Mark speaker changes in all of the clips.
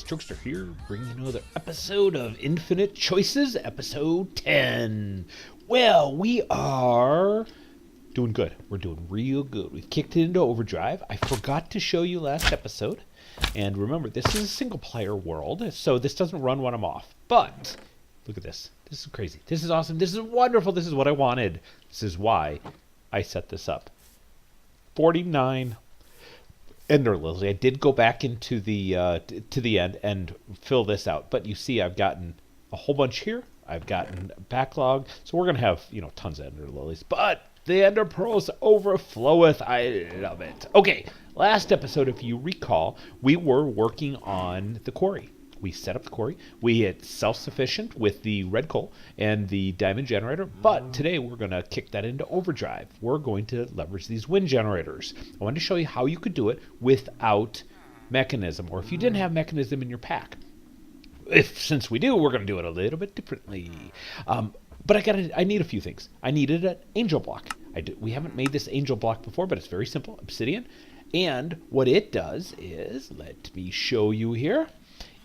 Speaker 1: Trickster here, bringing another episode of Infinite Choices, episode 10. Well, we are doing good. We're doing real good. We've kicked it into overdrive. I forgot to show you last episode. And remember, this is a single-player world, so this doesn't run when I'm off. But, look at this. This is crazy. This is awesome. This is wonderful. This is what I wanted. This is why I set this up. 49 Ender Lily. I did go back into the to the end and fill this out, but you see I've gotten a whole bunch here. I've gotten backlog, so we're gonna have tons of Ender Lilies, but the Ender Pearls overfloweth. I love it. Okay, last episode, if you recall, we were working on the quarry. We set up the quarry. We had self-sufficient with the red coal and the diamond generator, but today we're going to kick that into overdrive. We're going to leverage these wind generators. I wanted to show you how you could do it without Mekanism, or if you didn't have Mekanism in your pack. Since we do, we're going to do it a little bit differently. But I need a few things. I needed an angel block. We haven't made this angel block before, but it's very simple. Obsidian. And what it does is, let me show you here,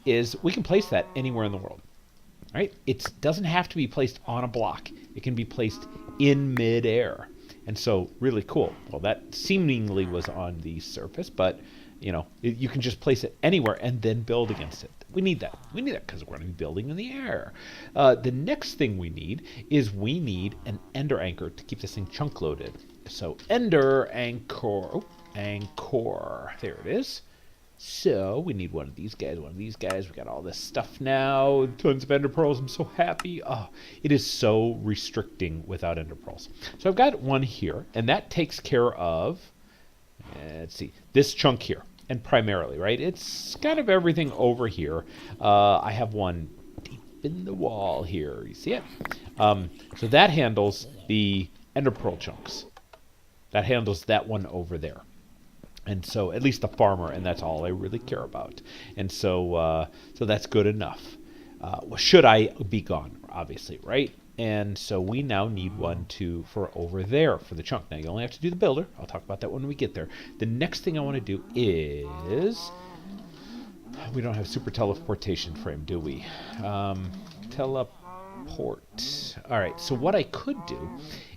Speaker 1: is we can place that anywhere in the world. Right? It doesn't have to be placed on a block. It can be placed in midair. And so, really cool. Well, that seemingly was on the surface, but you can just place it anywhere and then build against it. We need that. We need that because we're going to be building in the air. The next thing we need is an ender anchor to keep this thing chunk loaded. So ender anchor, anchor. There it is. So we need one of these guys, We got all this stuff now. Tons of ender pearls. I'm so happy. Oh, it is so restricting without ender pearls. So I've got one here, and that takes care of, let's see, this chunk here. And primarily, right? It's kind of everything over here. I have one deep in the wall here. You see it? So that handles the ender pearl chunks. That handles that one over there. And so, at least the farmer, and that's all I really care about. And so, so that's good enough. Should I be gone, obviously, right? And so we now need one for over there for the chunk. Now you only have to do the builder. I'll talk about that when we get there. The next thing I want to do is, we don't have super teleportation frame, do we? Teleport. All right, so what I could do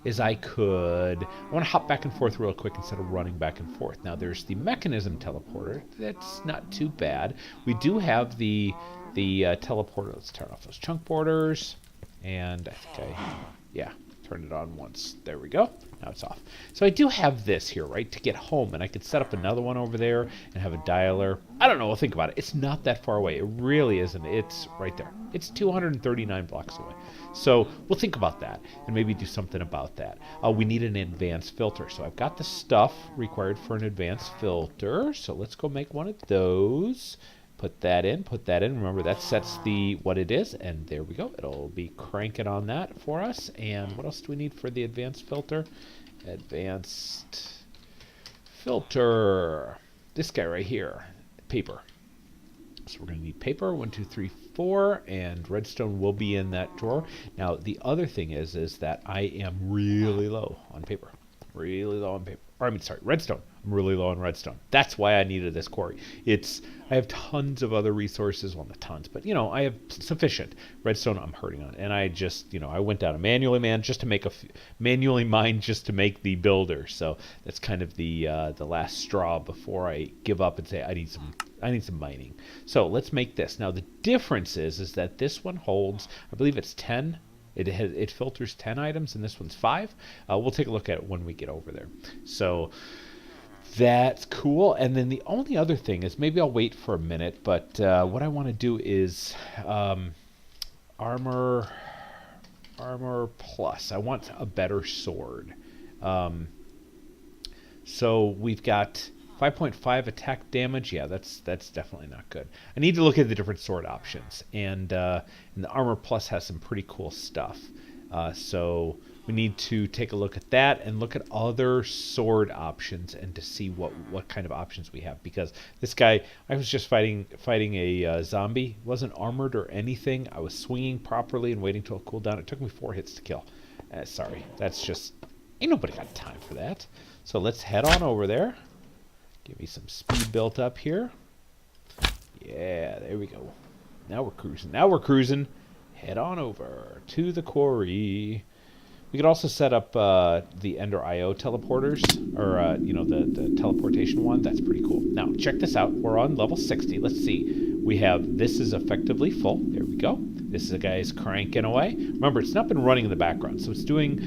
Speaker 1: is I want to hop back and forth real quick instead of running back and forth. Now there's the Mekanism teleporter. That's not too bad. We do have the teleporter. Let's turn off those chunk borders. And I think turned it on once. There we go. Now it's off. So I do have this here, right, to get home, and I could set up another one over there and have a dialer. I don't know. We'll think about it. It's not that far away. It really isn't. It's right there. It's 239 blocks away. So we'll think about that and maybe do something about that. We need an advanced filter. So I've got the stuff required for an advanced filter. So let's go make one of those. Put that in. Remember, that sets what it is, and there we go. It'll be cranking on that for us. And what else do we need for the advanced filter? Advanced filter. This guy right here. Paper. So we're going to need paper. 1, 2, 3, 4, and redstone will be in that drawer. Now, the other thing is that I am really low on paper. Redstone. I'm really low on redstone. That's why I needed this quarry. I have tons of other resources. Well, not tons, but I have sufficient redstone. I'm hurting on, and I just I went down to manually mined just to make the builder. So that's kind of the last straw before I give up and say I need some mining. So let's make this. Now the difference is that this one holds, I believe it's 10. It filters 10 items, and this one's 5. We'll take a look at it when we get over there. So that's cool. And then the only other thing is, maybe I'll wait for a minute, but what I want to do is armor plus. I want a better sword. So we've got 5.5 attack damage. Yeah, that's definitely not good. I need to look at the different sword options, and the armor plus has some pretty cool stuff. So we need to take a look at that and look at other sword options and to see what kind of options we have, because this guy, I was just fighting a zombie. Wasn't armored or anything. I was swinging properly and waiting till it cooled down. It took me 4 hits to kill. Sorry, that's just, ain't nobody got time for that. So let's head on over there. Give me some speed built up here. Yeah, there we go. Now we're cruising. Now we're cruising. Head on over to the quarry. We could also set up the Ender IO teleporters, or the teleportation one. That's pretty cool. Now check this out. We're on level 60. Let's see. We have this is effectively full. There we go. This is a guy's cranking away. Remember, it's not been running in the background, so it's doing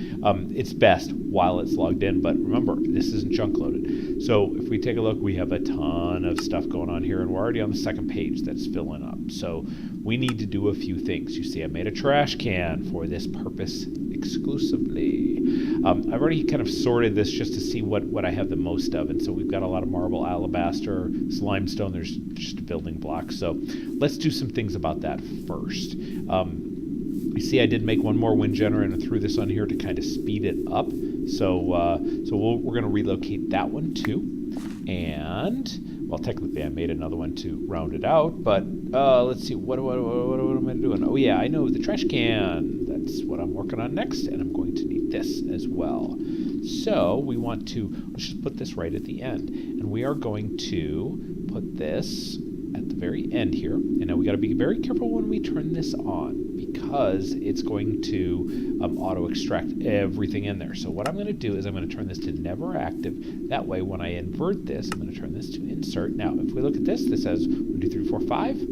Speaker 1: its best while it's logged in. But remember, this isn't chunk loaded. So if we take a look, we have a ton of stuff going on here, and we're already on the second page that's filling up. So we need to do a few things. You see, I made a trash can for this purpose exclusively. I've already kind of sorted this just to see what I have the most of, and so we've got a lot of marble, alabaster, limestone. There's just a building block. So let's do some things about that first. You see, I did make one more wind generator and threw this on here to kind of speed it up. So we're going to relocate that one too. And, well, technically I made another one to round it out, but let's see, what am I doing? Oh yeah, I know, the trash can. That's what I'm working on next, and I'm going to need this as well. So we want to, let's just put this right at the end, and we are going to put this at the very end here. And now we got to be very careful when we turn this on, because it's going to auto extract everything in there. So what I'm going to do is I'm going to turn this to never active. That way, when I invert this, I'm going to turn this to insert. Now, if we look at this, this has 1, 2, 3, 4, 5.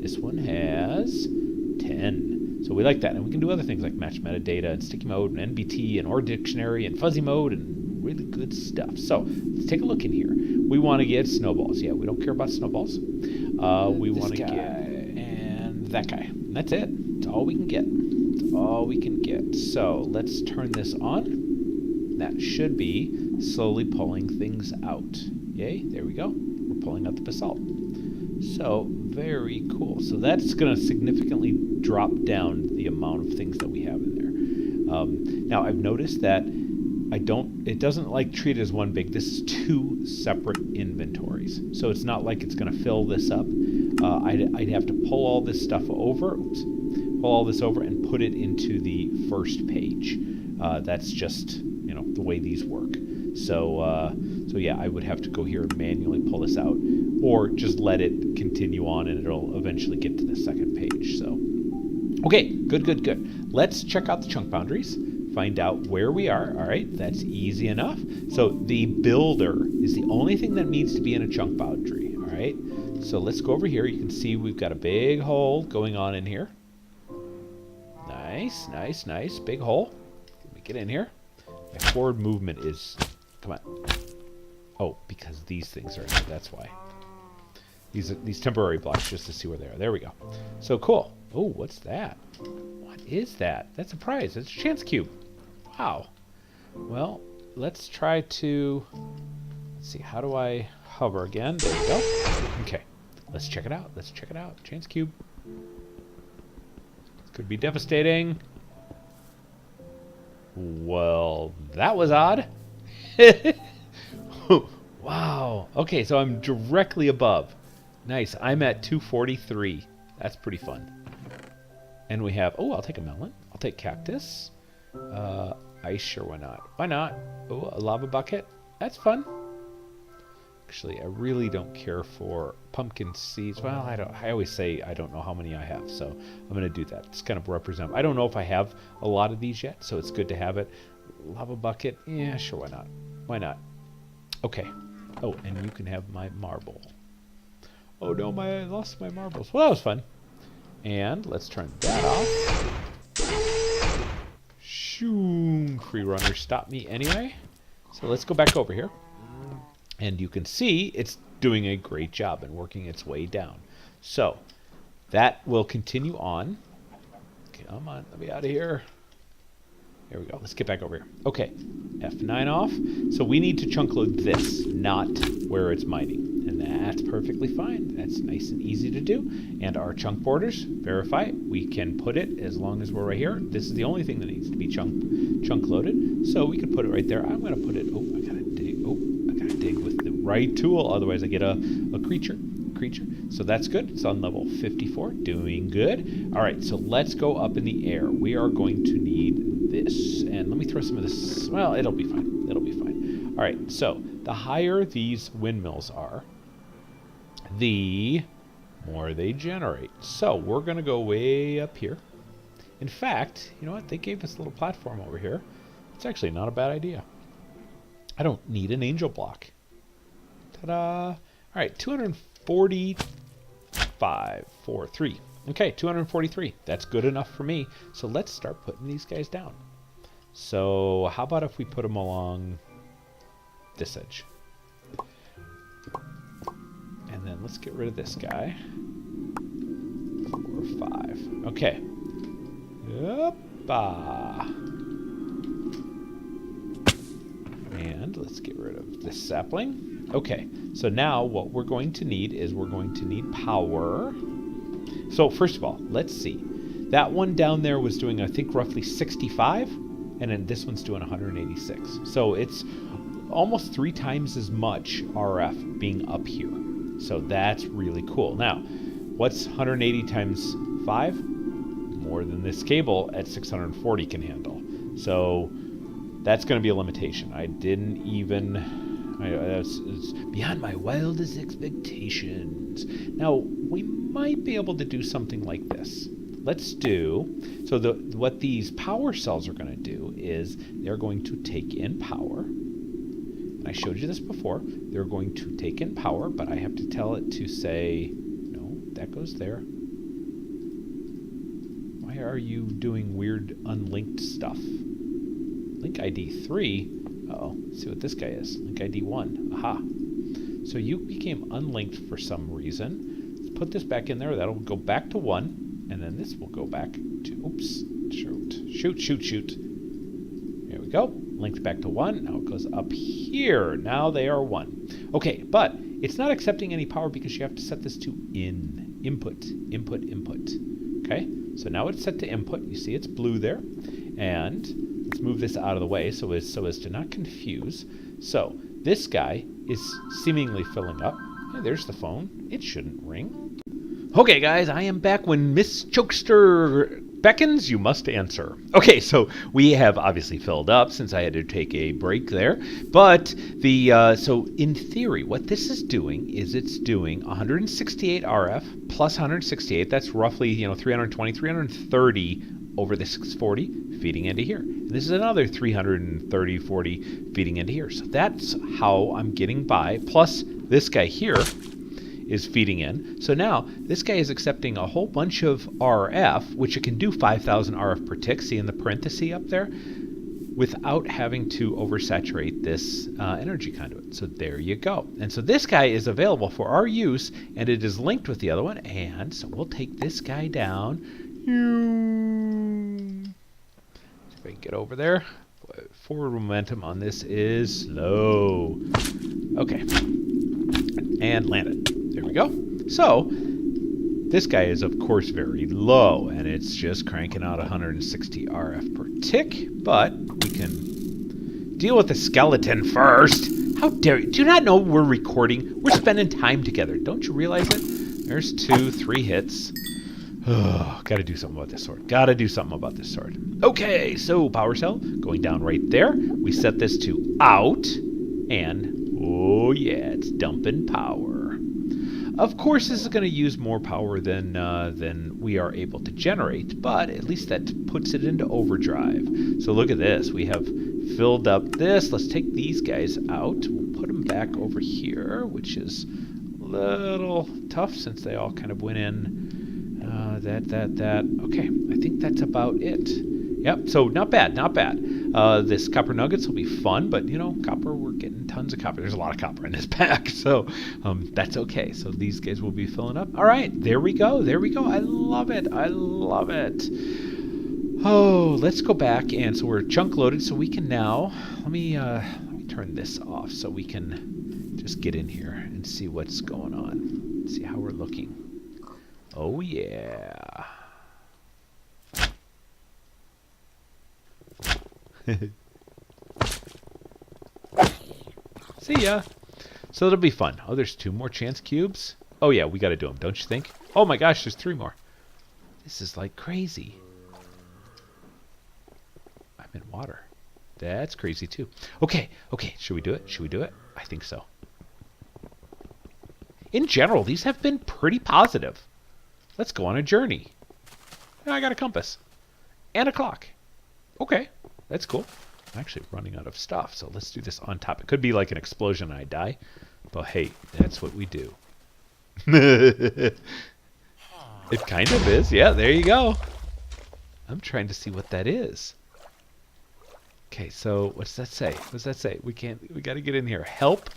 Speaker 1: This one has 10. So we like that, and we can do other things like match metadata and sticky mode and NBT and OR dictionary and fuzzy mode and really good stuff. So let's take a look in here. We want to get snowballs. Yeah, we don't care about snowballs. We want to get and that guy. And that's it. That's all we can get. That's all we can get. So let's turn this on. That should be slowly pulling things out. Yay, there we go. We're pulling out the basalt. So very cool. So that's going to significantly drop down the amount of things that we have in there. Now I've noticed that it doesn't like treat it as one big. This is 2 separate inventories. So it's not like it's going to fill this up. I'd have to pull all this stuff over. Oops. Pull all this over and put it into the first page. That's just, the way these work. So yeah, I would have to go here and manually pull this out, or just let it continue on and it'll eventually get to the second page. So, okay, good. Let's check out the chunk boundaries, find out where we are. All right, that's easy enough. So the builder is the only thing that needs to be in a chunk boundary. All right, so let's go over here. You can see we've got a big hole going on in here. Nice, big hole. Let me get in here. My forward movement is, come on. Oh, because these things are in here, that's why. These temporary blocks, just to see where they are. There we go. So cool. Oh, what's that? What is that? That's a prize. It's a chance cube. Wow. Well, let's try to, let's see, how do I hover again? There we go. Okay, let's check it out. Chance cube. Could be devastating. Well, that was odd. Wow. Okay, so I'm directly above. Nice. I'm at 243. That's pretty fun. And we have, oh, I'll take a melon. I'll take cactus. Ice, sure, why not? Why not? Oh, a lava bucket. That's fun. Actually, I really don't care for pumpkin seeds. Well, I always say I don't know how many I have, so I'm going to do that. It's kind of represent. I don't know if I have a lot of these yet, so it's good to have it. Lava bucket. Yeah, sure, why not? Why not? Okay. Oh, and you can have my marble. Oh no, I lost my marbles. Well, that was fun. And let's turn that off. Shoo! Free runner stopped me anyway. So let's go back over here. And you can see it's doing a great job and working its way down. So that will continue on. Come on, let me out of here. There we go. Let's get back over here. Okay, F9 off. So we need to chunk load this, not where it's mining. And that's perfectly fine. That's nice and easy to do. And our chunk borders, verify, we can put it as long as we're right here. This is the only thing that needs to be chunk loaded. So we can put it right there. I'm going to put it, I got to dig with the right tool. Otherwise I get a creature. So that's good. It's on level 54, doing good. All right, so let's go up in the air. We are going to need this. And let me throw some of this. Well, it'll be fine. All right, so the higher these windmills are, the more they generate. So we're going to go way up here. In fact, you know what? They gave us a little platform over here. It's actually not a bad idea. I don't need an angel block. Ta-da! All right, 245, 4, 3. Okay, 243. That's good enough for me. So let's start putting these guys down. So how about if we put them along this edge? And then let's get rid of this guy. 4, 5. Okay. Yep-ah. And let's get rid of this sapling. Okay, so now what we're going to need is we're going to need power. So first of all, let's see. That one down there was doing, I think, roughly 65, and then this one's doing 186. So it's almost 3 times as much RF being up here. So that's really cool. Now, what's 180 times 5? More than this cable at 640 can handle. So that's going to be a limitation. I didn't even... it's beyond my wildest expectations. Now, we might be able to do something like this. Let's do... So what these power cells are going to do is they're going to take in power. And I showed you this before. They're going to take in power, but I have to tell it to say, no, that goes there. Why are you doing weird unlinked stuff? Link ID 3? Uh-oh. Let's see what this guy is. Link ID 1. Aha. So you became unlinked for some reason. Let's put this back in there. That'll go back to 1. And then this will go back to... Oops. Shoot. There we go. Linked back to 1. Now it goes up here. Now they are 1. Okay, but it's not accepting any power because you have to set this to input. Okay? So now it's set to input. You see it's blue there. And let's move this out of the way so as to not confuse. So this guy is seemingly filling up. Hey, there's the phone. It shouldn't ring. Okay, guys, I am back. When Miss Chokester beckons, you must answer. Okay, so we have obviously filled up since I had to take a break there. But so in theory, what this is doing is it's doing 168 RF plus 168. That's roughly 320, 330 over the 640 feeding into here. And this is another 330, 40 feeding into here. So that's how I'm getting by. Plus this guy here is feeding in. So now this guy is accepting a whole bunch of RF, which it can do 5,000 RF per tick, see in the parenthesis up there, without having to oversaturate this energy conduit. So there you go. And so this guy is available for our use, and it is linked with the other one. And so we'll take this guy down. See if I can get over there. Forward momentum on this is slow. Okay. And land it. There we go. So this guy is of course very low, and it's just cranking out 160 RF per tick, but we can deal with the skeleton first. How dare you? Do you not know we're recording? We're spending time together. Don't you realize it? There's 2, 3 hits. Oh, gotta do something about this sword. Okay, so power cell going down right there. We set this to out, and oh yeah, it's dumping power. Of course, this is going to use more power than we are able to generate, but at least that puts it into overdrive. So look at this. We have filled up this. Let's take these guys out. We'll put them back over here, which is a little tough since they all kind of went in. That. Okay, I think that's about it. Yep, so not bad. This copper nuggets will be fun, but copper, we're getting tons of copper. There's a lot of copper in this pack, so that's okay. So these guys will be filling up. All right, there we go. I love it. Oh, let's go back, and so we're chunk loaded, so we can now, let me turn this off so we can just get in here and see what's going on. See how we're looking. Oh yeah. See ya. So it'll be fun. Oh, there's 2 more chance cubes. Oh yeah, we got to do them, don't you think? Oh my gosh, there's 3 more. This is like crazy. I'm in water. That's crazy too. Okay. Should we do it? I think so. in general, these have been pretty positive. Let's go on a journey. I got a compass and a clock. Okay, that's cool. I'm actually running out of stuff, so let's do this on top. It could be like an explosion and I die, but hey, that's what we do. It kind of is. Yeah, there you go. I'm trying to see what that is. Okay, so what's that say? What's that say? We got to get in here. Help.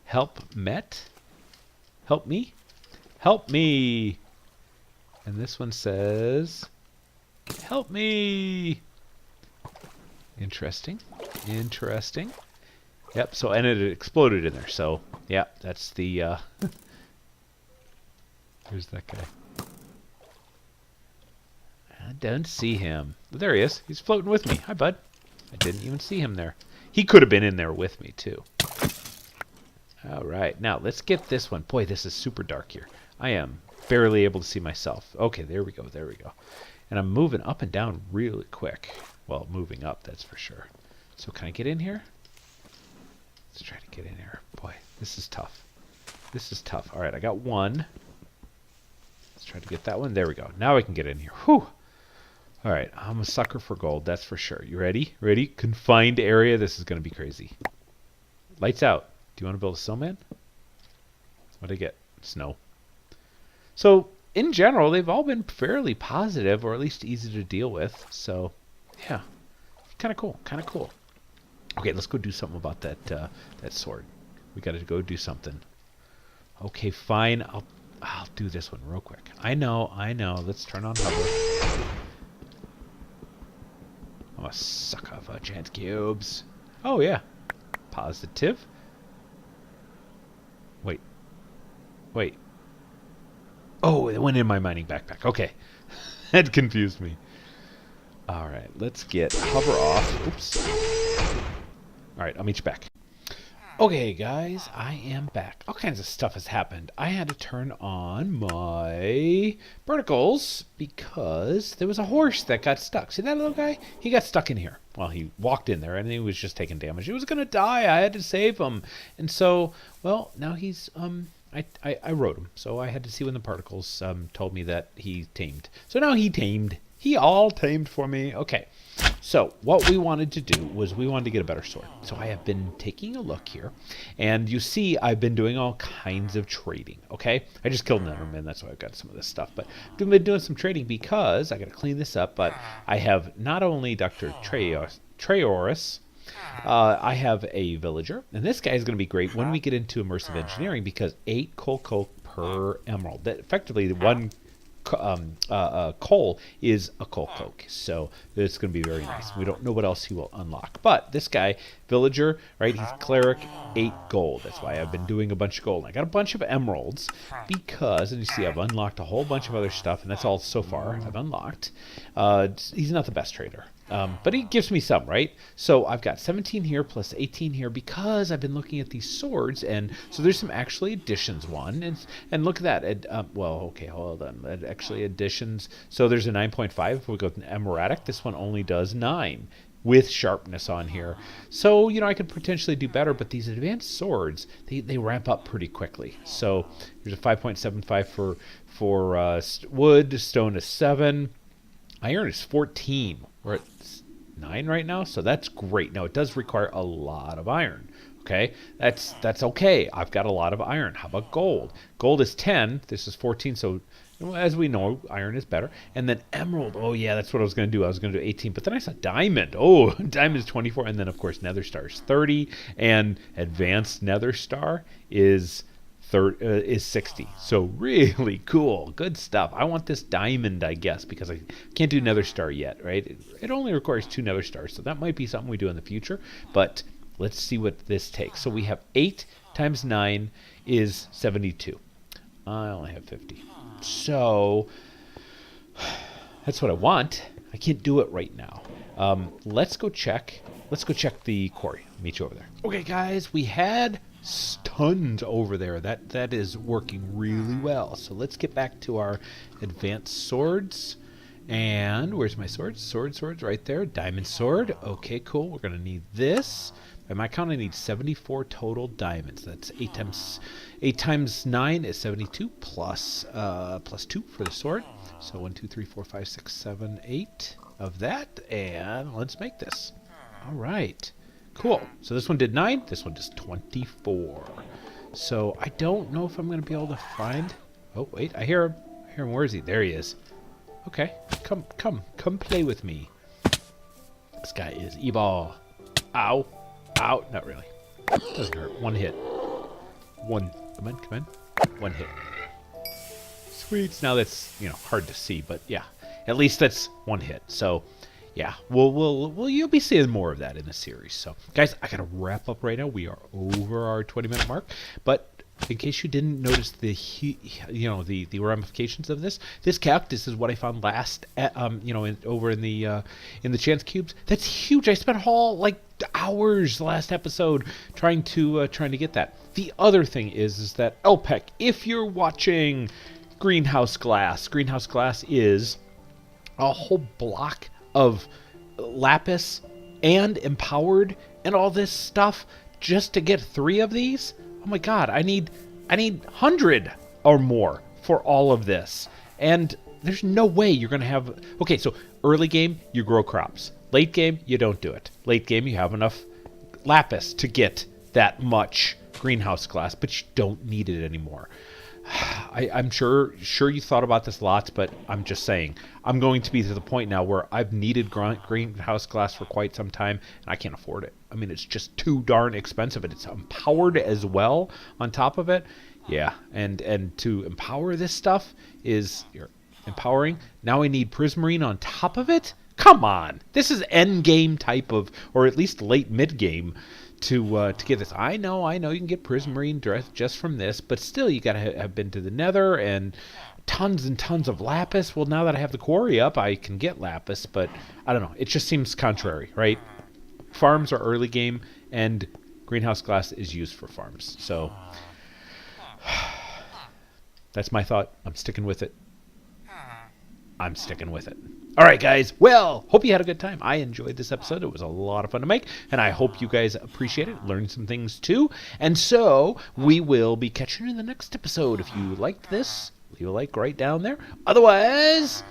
Speaker 1: Help met. Help me. Help me. And this one says, help me. Interesting. Interesting. Yep, so, and it exploded in there. So, yeah, that's the, where's that guy? I don't see him. There he is. He's floating with me. Hi, bud. I didn't even see him there. He could have been in there with me, too. All right. Now, let's get this one. Boy, this is super dark here. I am barely able to see myself. Okay, there we go. There we go. And I'm moving up and down really quick. Well, moving up, that's for sure. So can I get in here? Let's try to get in here. Boy, this is tough. This is tough. All right, I got one. Let's try to get that one. There we go. Now I can get in here. Whew. All right, I'm a sucker for gold, that's for sure. You ready? Ready? Confined area. This is going to be crazy. Lights out. Do you want to build a snowman? What'd I get? Snow. So, in general, they've all been fairly positive, or at least easy to deal with. So, yeah. Kind of cool. Kind of cool. Okay, let's go do something about that that sword. We got to go do something. Okay, fine. I'll do this one real quick. I know. Let's turn on hover. I'm a sucker for chance cubes. Oh, yeah. Positive. Wait. Oh, it went in my mining backpack. Okay. That confused me. All right, let's get hover off. Oops. All right, I'll meet you back. Okay, guys, I am back. All kinds of stuff has happened. I had to turn on my verticals because there was a horse that got stuck. See that little guy? He got stuck in here. Well, he walked in there and he was just taking damage. He was going to die. I had to save him. And so, well, now he's, I wrote him. So I had to see when the particles told me that he tamed. So now he tamed. He all tamed for me. Okay. So what we wanted to do was we wanted to get a better sword. So I have been taking a look here, and you see I've been doing all kinds of trading, okay? I just killed Netherman, that's why I've got some of this stuff. But I've been doing some trading because I got to clean this up, but I have not only Dr. Treoris, I have a villager, and this guy is going to be great when we get into immersive engineering because 8 coal per emerald. That effectively one coal is a coal coke, so it's going to be very nice. We don't know what else he will unlock, but this guy, villager, right? He's cleric, 8 gold. That's why I've been doing a bunch of gold. And I got a bunch of emeralds because, and you see, I've unlocked a whole bunch of other stuff, and that's all so far I've unlocked. He's not the best trader. But he gives me some, right? So I've got 17 here plus 18 here because I've been looking at these swords, and so there's some actually additions one, and look at that. Well, okay, hold on. Actually additions. So there's a 9.5. If we go with an emeradic, this one only does 9 with sharpness on here. So, you know, I could potentially do better, but these advanced swords, they ramp up pretty quickly. So there's a 5.75 for wood, stone is 7, iron is 14. We're at 9 right now, so that's great. Now, it does require a lot of iron, okay? That's okay. I've got a lot of iron. How about gold? Gold is 10. This is 14, so as we know, iron is better. And then emerald. Oh, yeah, that's what I was going to do. I was going to do 18, but then I saw diamond. Oh, diamond is 24, and then, of course, nether star is 30, and advanced nether star is 60. So really cool. Good stuff. I want this diamond, I guess, because I can't do nether star yet, right? It only requires 2 nether stars, so that might be something we do in the future, but let's see what this takes. So we have 8 times 9 is 72. I only have 50. So that's what I want. I can't do it right now. Let's go check the quarry. I'll meet you over there. Okay, guys, we had tons over there. That is working really well. So let's get back to our advanced swords. And where's my swords? Swords right there. Diamond sword. Okay, cool. We're going to need this. Am I counting? I need 74 total diamonds. That's 8 times 9 is 72 plus 2 for the sword. So 1, 2, 3, 4, 5, 6, 7, 8 of that, and let's make this. All right, cool. So this one did 9. This one does 24. So I don't know if I'm going to be able to find. Oh wait, I hear him. I hear him. Where is he? There he is. Okay, come play with me. This guy is E-ball. Ow. Ow. Not really. Doesn't hurt. One hit. One. Come on. One hit. Sweet. Now that's, hard to see, but yeah. At least that's one hit. So, yeah. You'll be seeing more of that in the series. So, guys, I got to wrap up right now. We are over our 20-minute mark, but in case you didn't notice the ramifications of this cactus is what I found last, over in the chance cubes. That's huge. I spent hours last episode trying to get that. The other thing is that LPEC, if you're watching greenhouse glass is a whole block of lapis and empowered and all this stuff just to get 3 of these. Oh my god, I need 100 or more for all of this. And there's no way you're going to have... Okay, so early game, you grow crops. Late game, you don't do it. Late game, you have enough lapis to get that much greenhouse glass, but you don't need it anymore. I'm sure you thought about this lots, but I'm just saying, I'm going to be to the point now where I've needed greenhouse glass for quite some time, and I can't afford it. I mean, it's just too darn expensive, and it's empowered as well on top of it. Yeah, and to empower this stuff is you're empowering. Now I need prismarine on top of it? Come on! This is end game type of, or at least late mid game. To get this. I know you can get prismarine just from this, but still you gotta have been to the nether and tons of lapis. Well, now that I have the quarry up, I can get lapis, but I don't know. It just seems contrary, right? Farms are early game, and greenhouse glass is used for farms. So that's my thought. I'm sticking with it. All right, guys. Well, hope you had a good time. I enjoyed this episode. It was a lot of fun to make, and I hope you guys appreciate it, learned some things too. And so we will be catching you in the next episode. If you liked this, leave a like right down there. Otherwise,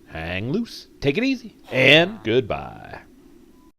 Speaker 1: hang loose, take it easy, and goodbye.